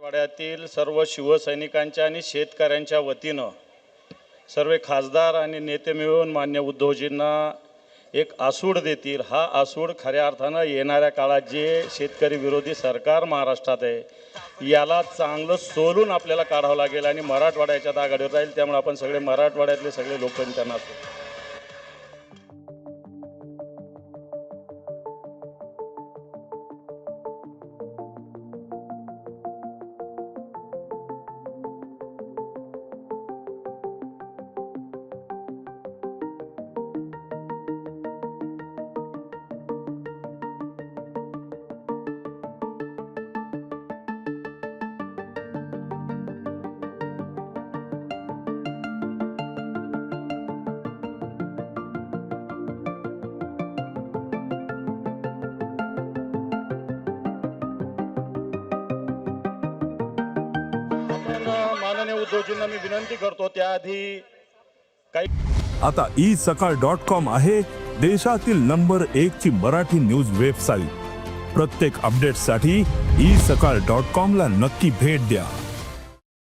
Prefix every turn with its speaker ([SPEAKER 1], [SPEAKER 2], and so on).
[SPEAKER 1] मराठवाड्यातील सर्व शिवसैनिकांच्या आणि शेतकऱ्यांच्या वतीनं सर्व खासदार आणि नेते मिळून मान्य उद्धवजींना एक आसूड देतील। हा आसूड खऱ्या अर्थानं येणाऱ्या काळात जे शेतकरी विरोधी सरकार महाराष्ट्रात आहे याला चांगलं सोलून आपल्याला काढावं लागेल आणि मराठवाड्याच्या आघाडीवर राहील। त्यामुळे आपण सगळे मराठवाड्यातले सगळे लोक त्यांना माननीय उद्धवजींना मी विनंती करतो त्याआधी काही
[SPEAKER 2] आता isakal.com आहे देशातील नंबर 1 ची मराठी न्यूज वेबसाईट। प्रत्येक अपडेटसाठी isakal.com ला नक्की भेट द्या।